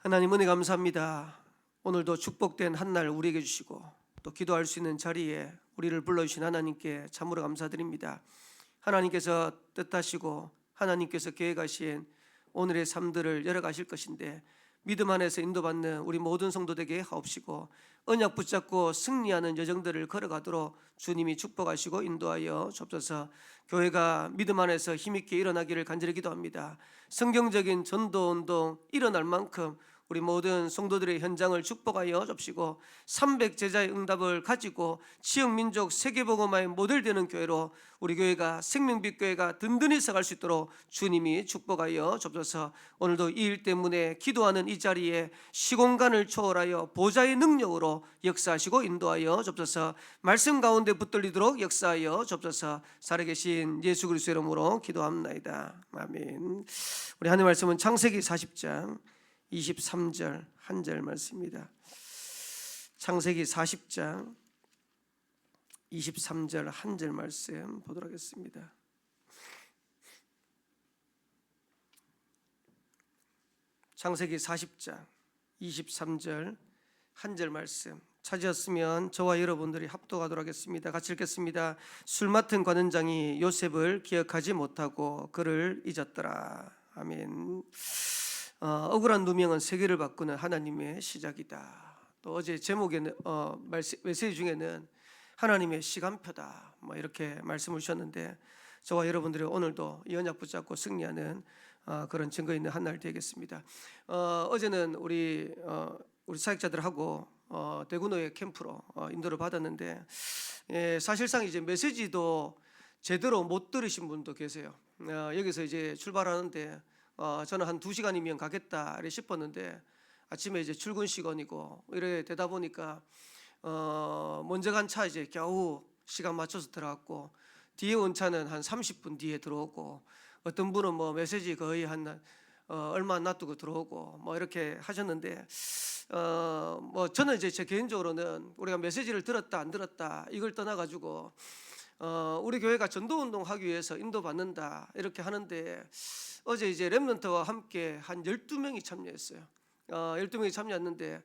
하나님 은혜 감사합니다. 오늘도 축복된 한 날 우리에게 주시고 또 기도할 수 있는 자리에 우리를 불러주신 하나님께 참으로 감사드립니다. 하나님께서 뜻하시고 하나님께서 계획하신 오늘의 삶들을 열어가실 것인데 믿음 안에서 인도받는 우리 모든 성도되게 하옵시고 언약 붙잡고 승리하는 여정들을 걸어가도록 주님이 축복하시고 인도하여 주옵소서. 교회가 믿음 안에서 힘있게 일어나기를 간절히 기도합니다. 성경적인 전도운동 일어날 만큼 우리 모든 성도들의 현장을 축복하여 주옵시고 300제자의 응답을 가지고 지역민족 세계복음화의 모델 되는 교회로 우리 교회가 생명빛 교회가 든든히 서갈 수 있도록 주님이 축복하여 주옵소서. 오늘도 이 일 때문에 기도하는 이 자리에 시공간을 초월하여 보좌의 능력으로 역사하시고 인도하여 주옵소서. 말씀 가운데 붙들리도록 역사하여 주옵소서. 살아계신 예수 그리스도의 이름으로 기도합나이다. 아멘. 우리 하나님 말씀은 창세기 40장 23절 한 절 말씀입니다. 창세기 40장 23절 한 절 말씀 보도록 하겠습니다. 창세기 40장 23절 한 절 말씀 찾으셨으면 저와 여러분들이 합독하도록 하겠습니다. 같이 읽겠습니다. 술 맡은 관원장이 요셉을 기억하지 못하고 그를 잊었더라. 아멘. 억울한 누명은 세계를 바꾸는 하나님의 시작이다. 또 어제 제목에는 메시지 중에는 하나님의 시간표다 이렇게 말씀을 주셨는데 저와 여러분들이 오늘도 이 언약 붙잡고 승리하는 그런 증거 있는 한 날 되겠습니다. 어제는 우리 사역자들하고 대구노예 캠프로 인도를 받았는데 사실상 이제 메시지도 제대로 못 들으신 분도 계세요. 여기서 이제 출발하는데 저는 한 2시간이면 가겠다 싶었는데 아침에 이제 출근 시간이고 이래 되다 보니까 먼저 간 차 이제 겨우 시간 맞춰서 들어갔고 뒤에 온 차는 한 30분 뒤에 들어오고 어떤 분은 메시지 거의 한 얼마 안 놔두고 들어오고 이렇게 하셨는데 저는 이제 제 개인적으로는 우리가 메시지를 들었다 안 들었다 이걸 떠나가지고 우리 교회가 전도운동 하기 위해서 인도받는다 이렇게 하는데 어제 이제 렘넌트와 함께 한 12명이 참여했어요. 12명이 참여했는데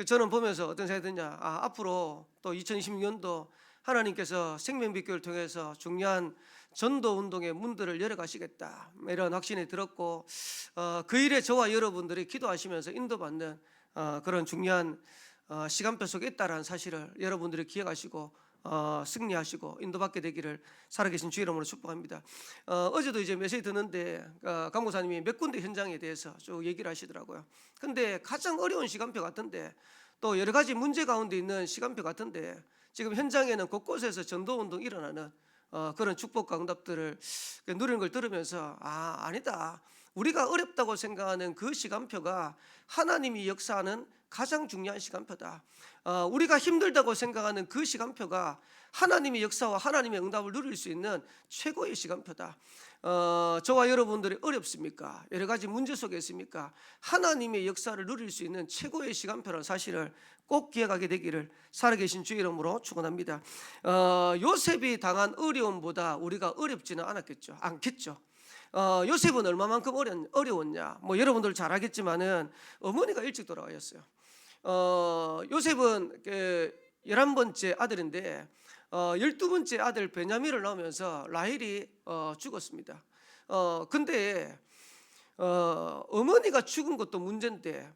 저는 보면서 어떤 생각이 드냐, 앞으로 또 2026년도 하나님께서 생명빛 교회를 통해서 중요한 전도운동의 문들을 열어가시겠다 이런 확신이 들었고 그 일에 저와 여러분들이 기도하시면서 인도받는 그런 중요한 시간표 속에 있다라는 사실을 여러분들이 기억하시고 승리하시고 인도받게 되기를 살아계신 주 이름으로 축복합니다. 어제도 이제 메시지 듣는데 강목사님이 몇 군데 현장에 대해서 쭉 얘기를 하시더라고요. 근데 가장 어려운 시간표 같은데 또 여러 가지 문제 가운데 있는 시간표 같은데 지금 현장에는 곳곳에서 전도운동 일어나는 그런 축복과 응답들을 누리는 걸 들으면서 아니다, 우리가 어렵다고 생각하는 그 시간표가 하나님이 역사하는 가장 중요한 시간표다. 우리가 힘들다고 생각하는 그 시간표가 하나님의 역사와 하나님의 응답을 누릴 수 있는 최고의 시간표다. 저와 여러분들이 어렵습니까? 여러 가지 문제 속에 있습니까? 하나님의 역사를 누릴 수 있는 최고의 시간표라는 사실을 꼭 기억하게 되기를 살아계신 주 이름으로 축원합니다. 요셉이 당한 어려움보다 우리가 어렵지는 않겠죠. 요셉은 얼마만큼 어려웠냐? 여러분들 잘 알겠지만은 어머니가 일찍 돌아가셨어요. 요셉은 11번째 아들인데 12번째 아들 베냐민을 낳으면서 라헬이 죽었습니다. 근데 어머니가 죽은 것도 문제인데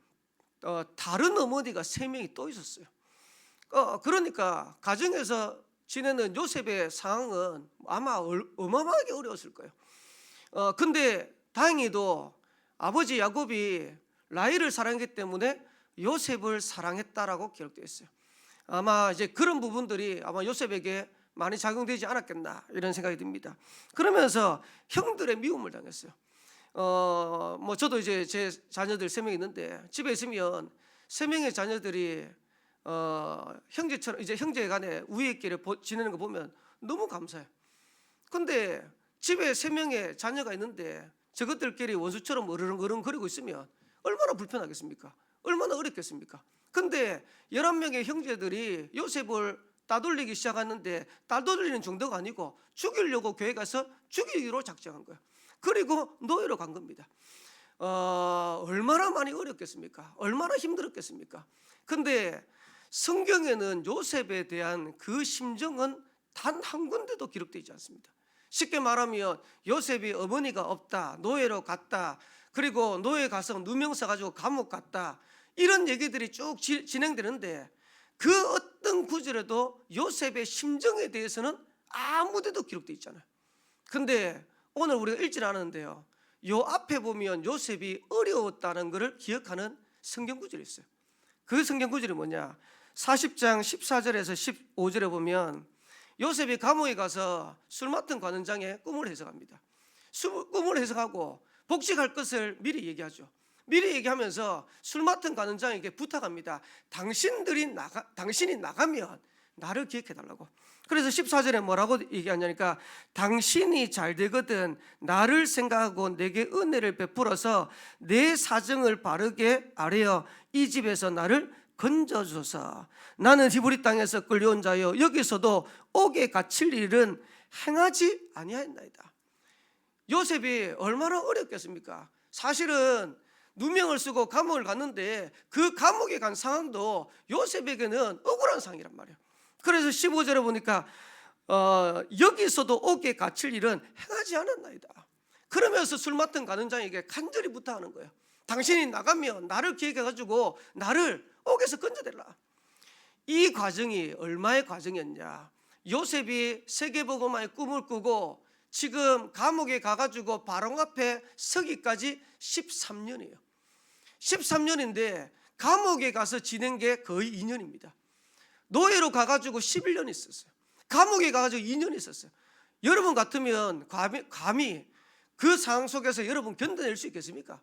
다른 어머니가 3명이 또 있었어요. 그러니까 가정에서 지내는 요셉의 상황은 아마 어마어마하게 어려웠을 거예요. 근데 다행히도 아버지 야곱이 라헬을 사랑했기 때문에 요셉을 사랑했다라고 기록되어 있어요. 아마 이제 그런 부분들이 아마 요셉에게 많이 작용되지 않았겠나 이런 생각이 듭니다. 그러면서 형들의 미움을 당했어요. 저도 이제 제 자녀들 3명 있는데 집에 있으면 3명의 자녀들이 형제처럼 이제 형제간에 우애있게 지내는 거 보면 너무 감사해요. 근데 집에 3명의 자녀가 있는데 저것들끼리 원수처럼 어르렁어르렁거리고 있으면 얼마나 불편하겠습니까? 얼마나 어렵겠습니까? 근데 11명의 형제들이 요셉을 따돌리기 시작하는데 따돌리는 정도가 아니고 죽이려고 교회 가서 죽이기로 작정한 거예요. 그리고 노예로 간 겁니다. 얼마나 많이 어렵겠습니까? 얼마나 힘들었겠습니까? 근데 성경에는 요셉에 대한 그 심정은 단 한 군데도 기록되지 않습니다. 쉽게 말하면 요셉이 어머니가 없다, 노예로 갔다, 그리고 노예 가서 누명 써가지고 감옥 갔다, 이런 얘기들이 쭉 진행되는데 그 어떤 구절에도 요셉의 심정에 대해서는 아무데도 기록되어 있잖아요. 근데 오늘 우리가 읽지 않았는데요, 요 앞에 보면 요셉이 어려웠다는 것을 기억하는 성경 구절이 있어요. 그 성경 구절이 뭐냐? 40장 14절에서 15절에 보면 요셉이 감옥에 가서 술 맡은 관원장의 꿈을 해석합니다. 꿈을 해석하고 복직할 것을 미리 얘기하죠. 미리 얘기하면서 술 맡은 관원장에게 부탁합니다. 당신이 나가면 나를 기억해달라고. 그래서 14절에 뭐라고 얘기하냐니까, 당신이 잘 되거든 나를 생각하고 내게 은혜를 베풀어서 내 사정을 바르게 아뢰어 이 집에서 나를 건져줘서 나는 히브리 땅에서 끌려온 자여 여기서도 옥에 갇힐 일은 행하지 아니하였나이다. 요셉이 얼마나 어렵겠습니까? 사실은 누명을 쓰고 감옥을 갔는데 그 감옥에 간 상황도 요셉에게는 억울한 상황이란 말이에요. 그래서 15절에 보니까 여기서도 옥에 갇힐 일은 행하지 않았나이다. 그러면서 술 맡은 관원장에게 간절히 부탁하는 거예요. 당신이 나가면 나를 기억해가지고 나를 옥에서 건져달라. 이 과정이 얼마의 과정이었냐? 요셉이 세계복음화의 꿈을 꾸고 지금 감옥에 가가지고 바로 앞에 서기까지 13년이에요. 13년인데 감옥에 가서 지낸 게 거의 2년입니다. 노예로 가가지고 11년 있었어요. 감옥에 가가지고 2년 있었어요. 여러분 같으면 감히 그 상황 속에서 여러분 견뎌낼 수 있겠습니까?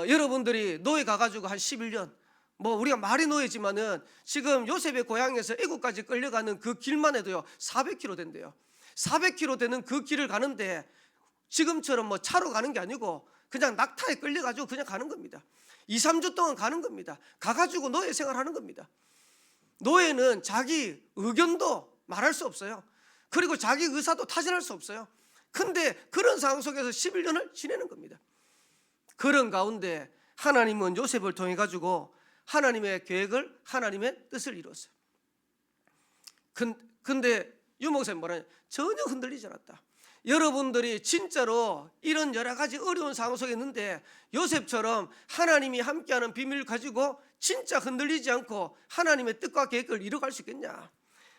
여러분들이 노예 가가지고 한 11년, 우리가 말이 노예지만은 지금 요셉의 고향에서 애국까지 끌려가는 그 길만 해도요 400km 된대요. 400km 되는 그 길을 가는데 지금처럼 차로 가는 게 아니고 그냥 낙타에 끌려가지고 그냥 가는 겁니다. 2, 3주 동안 가는 겁니다. 가가지고 노예 생활하는 겁니다. 노예는 자기 의견도 말할 수 없어요. 그리고 자기 의사도 타진할 수 없어요. 근데 그런 상황 속에서 11년을 지내는 겁니다. 그런 가운데 하나님은 요셉을 통해 가지고 하나님의 계획을, 하나님의 뜻을 이루었어요. 근데 유 목사님 뭐라냐? 전혀 흔들리지 않았다. 여러분들이 진짜로 이런 여러 가지 어려운 상황 속에 있는데 요셉처럼 하나님이 함께하는 비밀을 가지고 진짜 흔들리지 않고 하나님의 뜻과 계획을 이루어갈 수 있겠냐?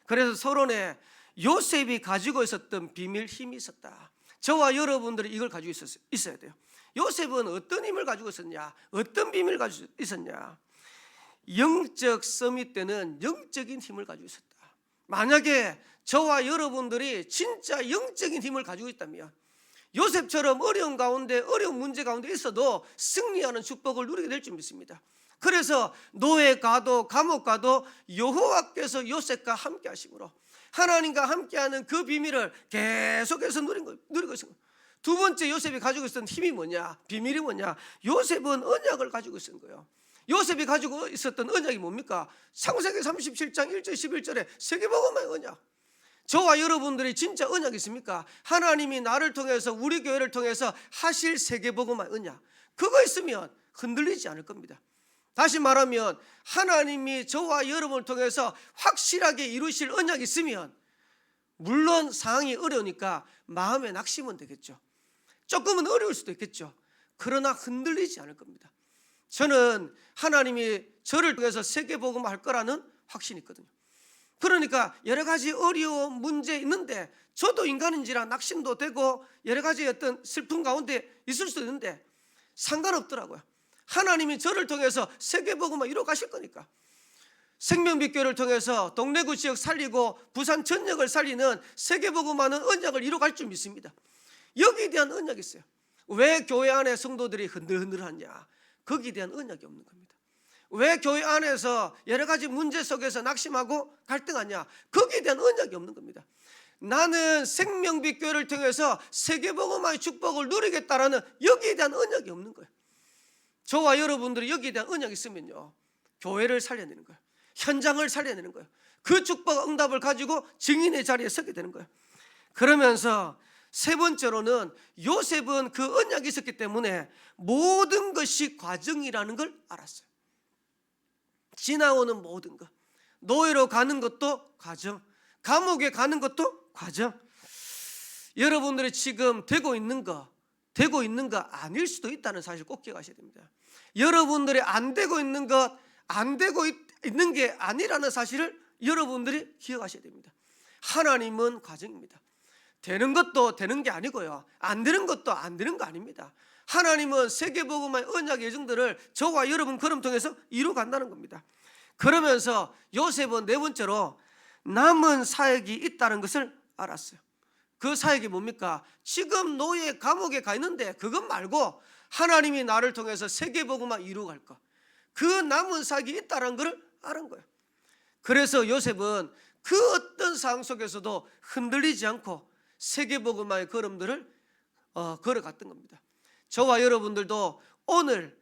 그래서 서론에 요셉이 가지고 있었던 비밀 힘이 있었다. 저와 여러분들이 이걸 가지고 있어야 돼요. 요셉은 어떤 힘을 가지고 있었냐? 어떤 비밀을 가지고 있었냐? 영적 서밋 때는 영적인 힘을 가지고 있었다. 만약에 저와 여러분들이 진짜 영적인 힘을 가지고 있다면 요셉처럼 어려운 가운데, 어려운 문제 가운데 있어도 승리하는 축복을 누리게 될 줄 믿습니다. 그래서 노예 가도 감옥 가도 여호와께서 요셉과 함께 하심으로 하나님과 함께하는 그 비밀을 계속해서 누리고 있습니다. 두 번째 요셉이 가지고 있었던 힘이 뭐냐? 비밀이 뭐냐? 요셉은 언약을 가지고 있었던 거예요. 요셉이 가지고 있었던 언약이 뭡니까? 창세기 37장 1절 11절에 세계복음화의 언약. 저와 여러분들이 진짜 언약이 있습니까? 하나님이 나를 통해서, 우리 교회를 통해서 하실 세계복음화의 언약, 그거 있으면 흔들리지 않을 겁니다. 다시 말하면 하나님이 저와 여러분을 통해서 확실하게 이루실 언약이 있으면 물론 상황이 어려우니까 마음에 낙심은 되겠죠. 조금은 어려울 수도 있겠죠. 그러나 흔들리지 않을 겁니다. 저는 하나님이 저를 통해서 세계복음화 할 거라는 확신이 있거든요. 그러니까 여러 가지 어려운 문제 있는데 저도 인간인지라 낙심도 되고 여러 가지 어떤 슬픔 가운데 있을 수도 있는데 상관없더라고요. 하나님이 저를 통해서 세계복음화 이루어 가실 거니까. 생명빛교회를 통해서 동래구 지역 살리고 부산 전역을 살리는 세계복음화는 언약을 이루어 갈 줄 믿습니다. 여기에 대한 언약이 있어요. 왜 교회 안에 성도들이 흔들흔들하냐? 거기에 대한 언약이 없는 겁니다. 왜 교회 안에서 여러 가지 문제 속에서 낙심하고 갈등하냐? 거기에 대한 언약이 없는 겁니다. 나는 생명빛 교회를 통해서 세계복음화의 축복을 누리겠다라는 여기에 대한 언약이 없는 거예요. 저와 여러분들이 여기에 대한 언약이 있으면요, 교회를 살려내는 거예요. 현장을 살려내는 거예요. 그 축복 응답을 가지고 증인의 자리에 서게 되는 거예요. 그러면서 세 번째로는 요셉은 그 언약이 있었기 때문에 모든 것이 과정이라는 걸 알았어요. 지나오는 모든 것, 노예로 가는 것도 과정, 감옥에 가는 것도 과정. 여러분들이 지금 되고 있는 거 아닐 수도 있다는 사실 꼭 기억하셔야 됩니다. 여러분들이 안 되고 있는 것, 안 되고 있는 게 아니라는 사실을 여러분들이 기억하셔야 됩니다. 하나님은 과정입니다. 되는 것도 되는 게 아니고요, 안 되는 것도 안 되는 거 아닙니다. 하나님은 세계복음의 언약 예정들을 저와 여러분 걸음 통해서 이루어 간다는 겁니다. 그러면서 요셉은 네 번째로 남은 사역이 있다는 것을 알았어요. 그 사역이 뭡니까? 지금 노예 감옥에 가 있는데 그것 말고 하나님이 나를 통해서 세계복음화 이루어 갈 것, 그 남은 사역이 있다는 것을 아는 거예요. 그래서 요셉은 그 어떤 상황 속에서도 흔들리지 않고 세계복음화의 걸음들을 걸어갔던 겁니다. 저와 여러분들도 오늘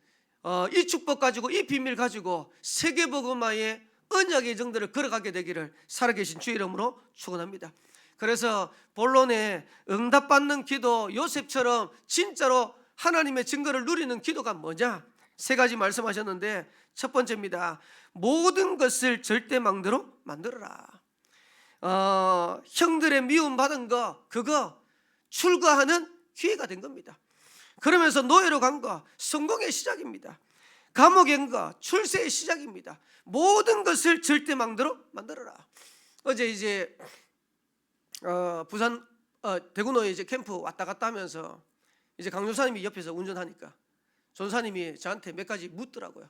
이 축복 가지고, 이 비밀 가지고 세계복음화의 언약의 정들을 걸어가게 되기를 살아계신 주의 이름으로 축원합니다. 그래서 본론에 응답받는 기도, 요셉처럼 진짜로 하나님의 증거를 누리는 기도가 뭐냐? 세 가지 말씀하셨는데, 첫 번째입니다. 모든 것을 절대망대로 만들어라. 형들의 미움받은 거, 그거 출가하는 기회가 된 겁니다. 그러면서 노예로 간 거 성공의 시작입니다. 감옥에 간 거 출세의 시작입니다. 모든 것을 절대망대로 만들어라. 어제 이제 부산 대구노예 이제 캠프 왔다 갔다 하면서 이제 강조사님이 옆에서 운전하니까 전사님이 저한테 몇 가지 묻더라고요.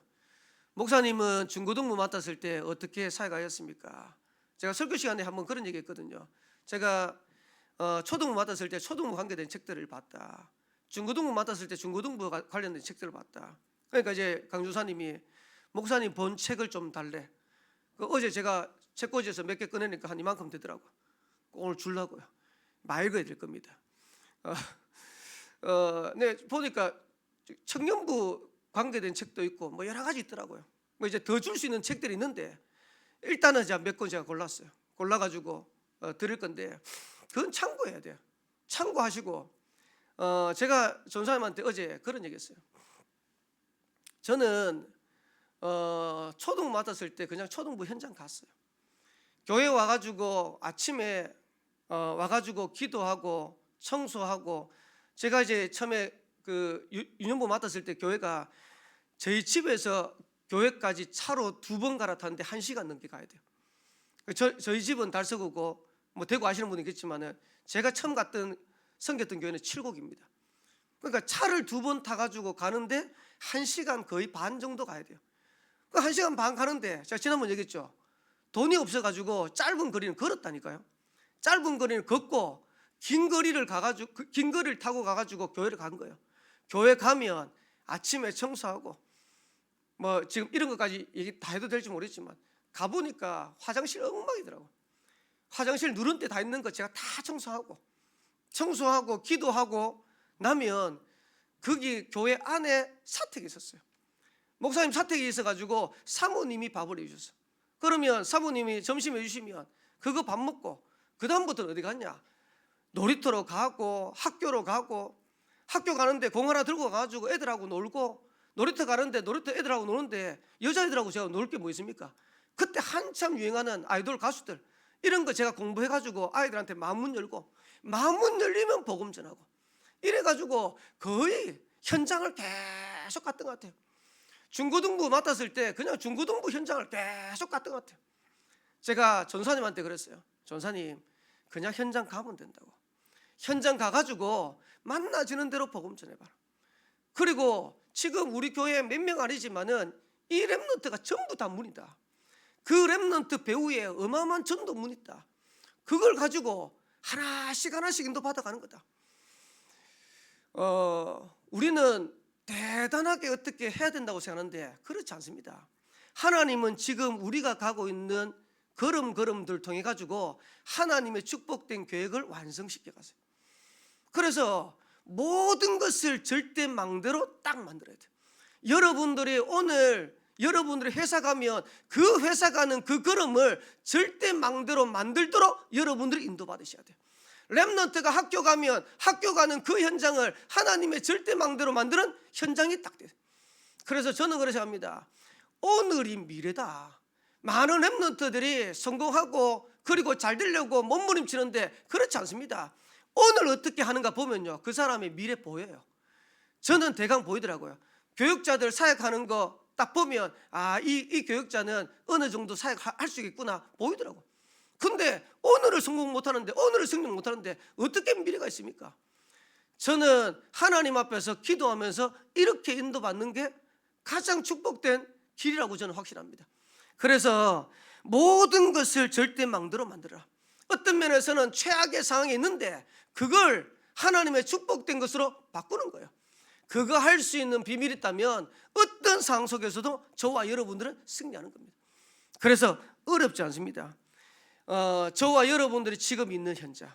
목사님은 중고등부 맡았을 때 어떻게 사역하였습니까? 제가 설교 시간에 한번 그런 얘기 했거든요. 제가 초등부 맡았을 때 초등부 관계된 책들을 봤다. 중고등부 맡았을 때 중고등부 관련된 책들을 봤다. 그러니까 이제 강조사님이 목사님 본 책을 좀 달래. 어제 제가 책꽂이에서 몇 개 꺼내니까 한 이만큼 되더라고. 오늘 주려고요. 많이 읽어야 될 겁니다. 네, 보니까 청년부 관계된 책도 있고 뭐 여러 가지 있더라고요. 뭐 이제 더 줄 수 있는 책들이 있는데 일단은 제가 몇 권 제가 골랐어요. 골라가지고 드릴 건데 그건 참고해야 돼요. 참고하시고 제가 전사님한테 어제 그런 얘기했어요. 저는 초등부 맡았을 때 그냥 초등부 현장 갔어요. 교회 와가지고 아침에 와가지고 기도하고 청소하고, 제가 이제 처음에 그 유년부 맡았을 때 교회가 저희 집에서 교회까지 차로 2번 갈아탔는데 1시간 넘게 가야 돼요. 저희 집은 달서구고 뭐 대구 아시는 분이 있겠지만은 제가 처음 섬겼던 교회는 칠곡입니다. 그러니까 차를 2번 타가지고 가는데 1시간 거의 반 정도 가야 돼요. 그 1시간 반 가는데 제가 지난번 얘기했죠. 돈이 없어가지고 짧은 거리는 걸었다니까요. 짧은 거리를 걷고 긴 거리를 타고 가가지고 교회를 간 거예요. 교회 가면 아침에 청소하고 뭐 지금 이런 것까지 얘기 다 해도 될지 모르겠지만 가보니까 화장실 엉망이더라고. 화장실 누른 데 다 있는 거 제가 다 청소하고 기도하고 나면 거기 교회 안에 사택이 있었어요. 목사님 사택이 있어가지고 사모님이 밥을 해주셨어요. 그러면 사모님이 점심 해주시면 그거 밥 먹고 그 다음부터는 어디 갔냐? 놀이터로 가고 학교로 가고, 학교 가는데 공 하나 들고 가가지고 애들하고 놀고, 놀이터 가는데 놀이터 애들하고 노는데 여자애들하고 제가 놀 게 뭐 있습니까? 그때 한참 유행하는 아이돌 가수들 이런 거 제가 공부해가지고 아이들한테 마음문 열고, 마음문 열리면 복음 전하고, 이래가지고 거의 현장을 계속 갔던 것 같아요. 중고등부 맡았을 때 그냥 중고등부 현장을 계속 갔던 것 같아요. 제가 전사님한테 그랬어요. 전사님, 그냥 현장 가면 된다고. 현장 가가지고 만나지는 대로 복음 전해봐라. 그리고 지금 우리 교회 몇 명 아니지만은 이 랩런트가 전부 다 문이다. 그 랩런트 배후에 어마어마한 전도 문 있다. 그걸 가지고 하나씩 인도 받아가는 거다. 우리는 대단하게 어떻게 해야 된다고 생각하는데 그렇지 않습니다. 하나님은 지금 우리가 가고 있는 걸음들 통해 가지고 하나님의 축복된 계획을 완성시켜 가세요. 그래서 모든 것을 절대 망대로 딱 만들어야 돼요. 여러분들이 오늘 여러분들이 회사 가면 그 회사 가는 그 걸음을 절대 망대로 만들도록 여러분들이 인도받으셔야 돼요. 렘넌트가 학교 가면 학교 가는 그 현장을 하나님의 절대망대로 만드는 현장이 딱 돼요. 그래서 저는 그렇게 합니다. 오늘이 미래다. 많은 렘넌트들이 성공하고 그리고 잘 되려고 몸부림치는데 그렇지 않습니다. 오늘 어떻게 하는가 보면요, 그 사람의 미래 보여요. 저는 대강 보이더라고요. 교육자들 사역하는 거 딱 보면 이 교육자는 어느 정도 사역할 수 있겠구나 보이더라고. 근데 오늘을 성공 못하는데, 오늘을 성공 못하는데 어떻게 미래가 있습니까? 저는 하나님 앞에서 기도하면서 이렇게 인도받는 게 가장 축복된 길이라고 저는 확신합니다. 그래서 모든 것을 절대망대로 만들어라. 어떤 면에서는 최악의 상황이 있는데 그걸 하나님의 축복된 것으로 바꾸는 거예요. 그거 할 수 있는 비밀이 있다면 어떤 상황 속에서도 저와 여러분들은 승리하는 겁니다. 그래서 어렵지 않습니다. 저와 여러분들이 지금 있는 현장,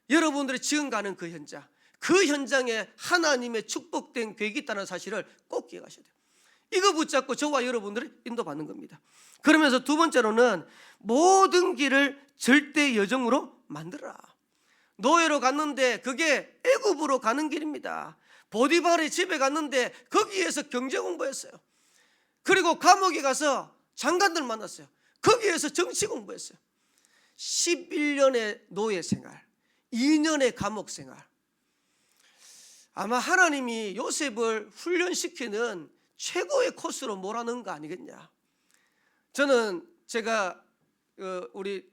여러분들이 지금 가는 그 현장, 그 현장에 하나님의 축복된 계획이 있다는 사실을 꼭 기억하셔야 돼요. 이거 붙잡고 저와 여러분들이 인도받는 겁니다. 그러면서 두 번째로는 모든 길을 절대 여정으로 만들어라. 노예로 갔는데 그게 애굽으로 가는 길입니다. 보디발의 집에 갔는데 거기에서 경제 공부했어요. 그리고 감옥에 가서 장관들 만났어요. 거기에서 정치 공부했어요. 11년의 노예 생활, 2년의 감옥 생활. 아마 하나님이 요셉을 훈련시키는 최고의 코스로 몰아넣은 거 아니겠냐. 저는 제가 우리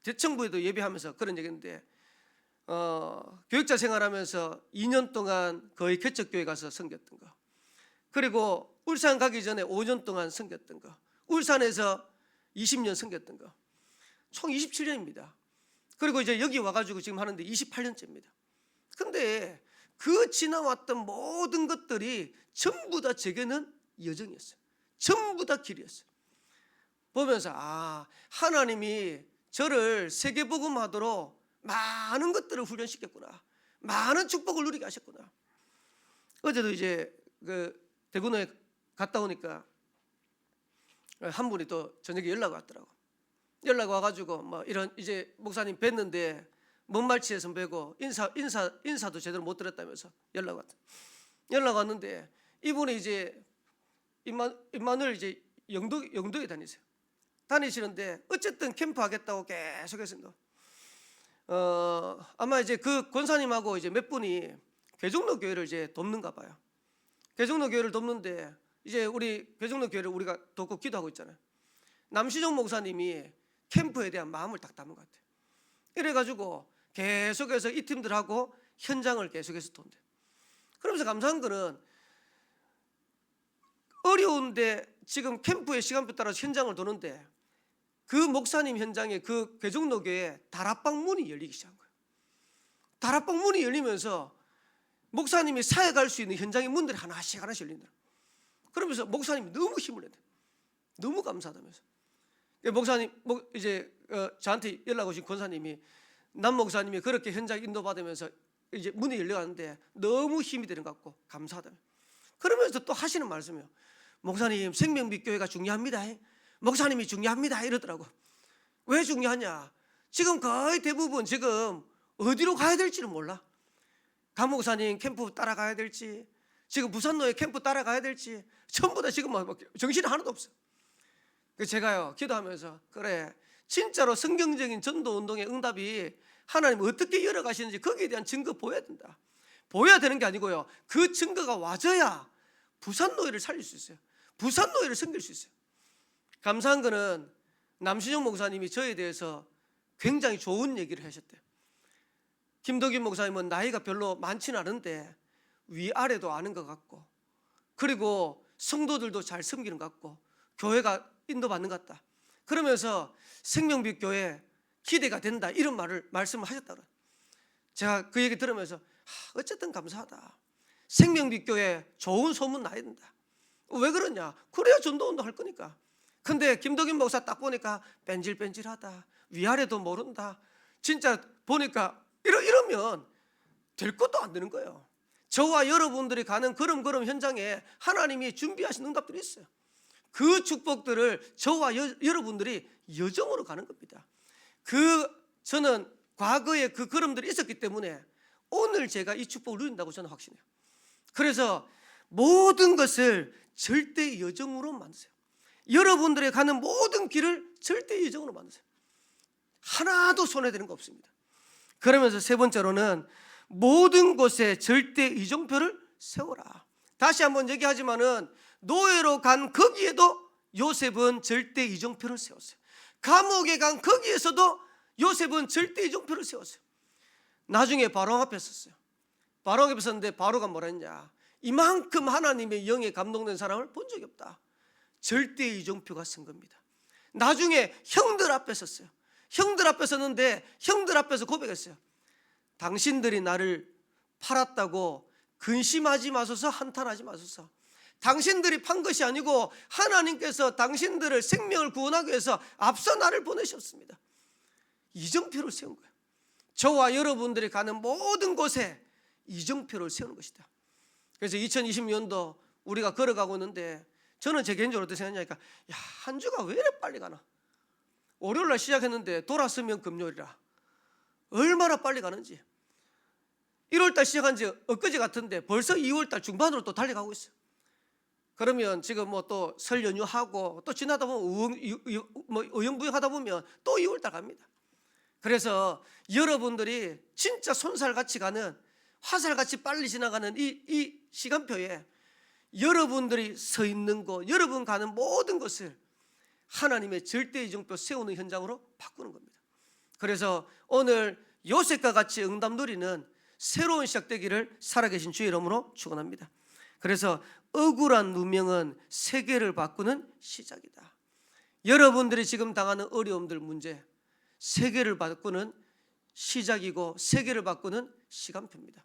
대청부에도 예배하면서 그런 얘기했는데, 교육자 생활하면서 2년 동안 거의 개척교회 가서 섬겼던 거, 그리고 울산 가기 전에 5년 동안 섬겼던 거, 울산에서 20년 섬겼던 거, 총 27년입니다. 그리고 이제 여기 와가지고 지금 하는데 28년째입니다. 근데 그 지나왔던 모든 것들이 전부 다 제게는 여정이었어요. 전부 다 길이었어요. 보면서 하나님이 저를 세계복음하도록 많은 것들을 훈련시켰구나, 많은 축복을 누리게 하셨구나. 어제도 이제 그 대구에 갔다 오니까 한 분이 또 저녁에 연락 왔더라고. 연락 와가지고 뭐 이런 이제 목사님 뵀는데 먼 말치에서 뵈고 인사도 제대로 못 드렸다면서 연락 왔는데 이분이 이제 임마누엘 이제 영도에 다니시는데 어쨌든 캠프 하겠다고 계속해서 아마 이제 그 권사님하고 이제 몇 분이 개종로 교회를 이제 돕는가 봐요. 개종로 교회를 돕는데 이제 우리 개종로 교회를 우리가 돕고 기도하고 있잖아요. 남시종 목사님이 캠프에 대한 마음을 딱 담은 것 같아요. 이래가지고 계속해서 이 팀들하고 현장을 계속해서 돈대. 그러면서 감사한 거는 어려운데 지금 캠프의 시간표 따라서 현장을 도는데 그 목사님 현장에 그 개종로교에 다락방 문이 열리기 시작한 거예요. 다락방 문이 열리면서 목사님이 사역할 수 있는 현장의 문들이 하나씩 열린다. 그러면서 목사님이 너무 힘을 내대. 너무 감사하다면서. 목사님 이제 저한테 연락 오신 권사님이 남 목사님이 그렇게 현장 인도받으면서 이제 문이 열려가는데 너무 힘이 되는 것 같고 감사하다며. 그러면서 또 하시는 말씀이요. 목사님 생명빛교회가 중요합니다. 목사님이 중요합니다 이러더라고. 왜 중요하냐? 지금 거의 대부분 지금 어디로 가야 될지를 몰라. 강 목사님 캠프 따라가야 될지, 지금 부산로에 캠프 따라가야 될지 전부 다 지금 정신이 하나도 없어. 제가요 기도하면서 그래 진짜로 성경적인 전도운동의 응답이 하나님 어떻게 열어가시는지 거기에 대한 증거 보여야 된다. 보여야 되는 게 아니고요, 그 증거가 와줘야 부산노예를 살릴 수 있어요. 부산노예를 섬길 수 있어요. 감사한 거는 남신영 목사님이 저에 대해서 굉장히 좋은 얘기를 하셨대요. 김덕인 목사님은 나이가 별로 많지는 않은데 위아래도 아는 것 같고, 그리고 성도들도 잘 섬기는 것 같고, 교회가 인도받는 것 같다. 그러면서 생명빛 교회 기대가 된다 이런 말씀을 하셨다고. 제가 그 얘기 들으면서 어쨌든 감사하다. 생명빛 교회 좋은 소문 나야 된다. 왜 그러냐? 그래야 전도운동 할 거니까. 근데 김덕인 목사 딱 보니까 뺀질뺀질하다, 위아래도 모른다, 진짜 보니까 이러면 될 것도 안 되는 거예요. 저와 여러분들이 가는 그런 현장에 하나님이 준비하신 응답들이 있어요. 그 축복들을 저와 여러분들이 여정으로 가는 겁니다. 저는 과거에 그 걸음들이 있었기 때문에 오늘 제가 이 축복을 누린다고 저는 확신해요. 그래서 모든 것을 절대 여정으로 만드세요. 여러분들의 가는 모든 길을 절대 여정으로 만드세요. 하나도 손해되는 거 없습니다. 그러면서 세 번째로는 모든 곳에 절대 이정표를 세워라. 다시 한번 얘기하지만은 노예로 간 거기에도 요셉은 절대 이정표를 세웠어요. 감옥에 간 거기에서도 요셉은 절대 이정표를 세웠어요. 나중에 바로 앞에 섰어요. 바로 앞에 섰는데 바로가 뭐라 했냐, 이만큼 하나님의 영에 감동된 사람을 본 적이 없다. 절대 이정표가 쓴 겁니다. 나중에 형들 앞에 섰어요. 형들 앞에 섰는데 형들 앞에서 고백했어요. 당신들이 나를 팔았다고 근심하지 마소서, 한탄하지 마소서. 당신들이 판 것이 아니고 하나님께서 당신들을 생명을 구원하기 위해서 앞서 나를 보내셨습니다. 이정표를 세운 거예요. 저와 여러분들이 가는 모든 곳에 이정표를 세우는 것이다. 그래서 2020년도 우리가 걸어가고 있는데 저는 제 개인적으로 어떻게 생각하냐니까, 한 주가 왜 이렇게 빨리 가나. 월요일날 시작했는데 돌아서면 금요일이라. 얼마나 빨리 가는지. 1월달 시작한 지 엊그제 같은데 벌써 2월달 중반으로 또 달려가고 있어요. 그러면 지금 뭐 또 설 연휴하고 또 지나다 보면 의연부영하다 보면 또 2월달 갑니다. 그래서 여러분들이 진짜 손살같이 가는, 화살같이 빨리 지나가는 이 시간표에 여러분들이 서 있는 곳, 여러분 가는 모든 것을 하나님의 절대 이정표 세우는 현장으로 바꾸는 겁니다. 그래서 오늘 요셉과 같이 응답 누리는 새로운 시작되기를 살아계신 주의 이름으로 축원합니다. 그래서 억울한 누명은 세계를 바꾸는 시작이다. 여러분들이 지금 당하는 어려움들, 문제, 세계를 바꾸는 시작이고 세계를 바꾸는 시간표입니다.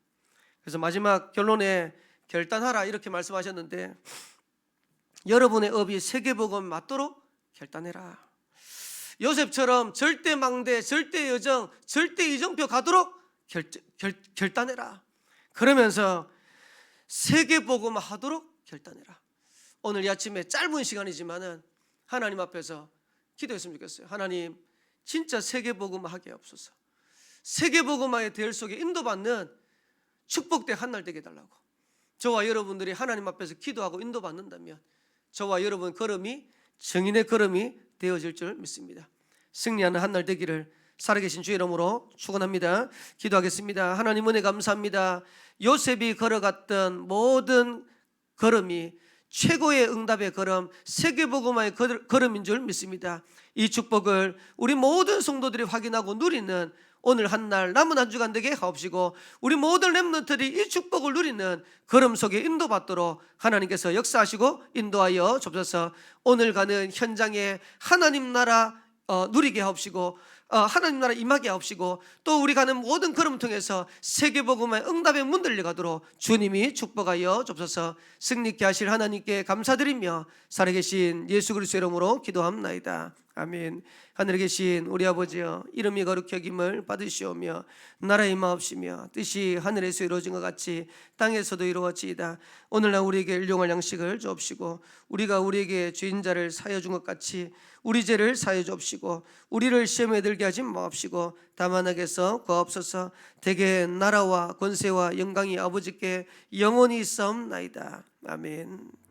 그래서 마지막 결론에 결단하라 이렇게 말씀하셨는데, 여러분의 업이 세계복음 맞도록 결단해라. 요셉처럼 절대 망대, 절대 여정, 절대 이정표 가도록 결단해라. 그러면서 세계복음 하도록 결단해라. 오늘 이 아침에 짧은 시간이지만은 하나님 앞에서 기도했으면 좋겠어요. 하나님, 진짜 세계복음 하게 없소서. 세계복음화의 대열 속에 인도받는 축복된 한 날 되게 해달라고. 저와 여러분들이 하나님 앞에서 기도하고 인도받는다면 저와 여러분 걸음이 정인의 걸음이 되어질 줄 믿습니다. 승리하는 한 날 되기를 살아계신 주의 이름으로 축원합니다. 기도하겠습니다. 하나님 은혜 감사합니다. 요셉이 걸어갔던 모든 걸음이 최고의 응답의 걸음, 세계복음화의 걸음인 줄 믿습니다. 이 축복을 우리 모든 성도들이 확인하고 누리는 오늘 한 날, 남은 한 주간 되게 하옵시고, 우리 모든 렘넌트들이 이 축복을 누리는 걸음 속에 인도받도록 하나님께서 역사하시고 인도하여 주옵소서. 오늘 가는 현장에 하나님 나라 누리게 하옵시고, 하나님 나라 임하게 하옵시고, 또 우리 가는 모든 걸음 통해서 세계복음의 응답의 문 열려가도록 주님이 축복하여 주옵소서. 승리케 하실 하나님께 감사드리며 살아계신 예수 그리스도의 이름으로 기도합나이다. 아멘. 하늘에 계신 우리 아버지여, 이름이 거룩히 여김을 받으시오며 나라의 임하옵시며 뜻이 하늘에서 이루어진 것 같이 땅에서도 이루어지이다. 오늘날 우리에게 일용할 양식을 주옵시고, 우리가 우리에게 죄인자를 사하여 준 것 같이 우리 죄를 사하여 주옵시고, 우리를 시험에 들게 하지 마옵시고 다만 악에서 구하옵소서. 대개 나라와 권세와 영광이 아버지께 영원히 있사옵나이다. 아멘.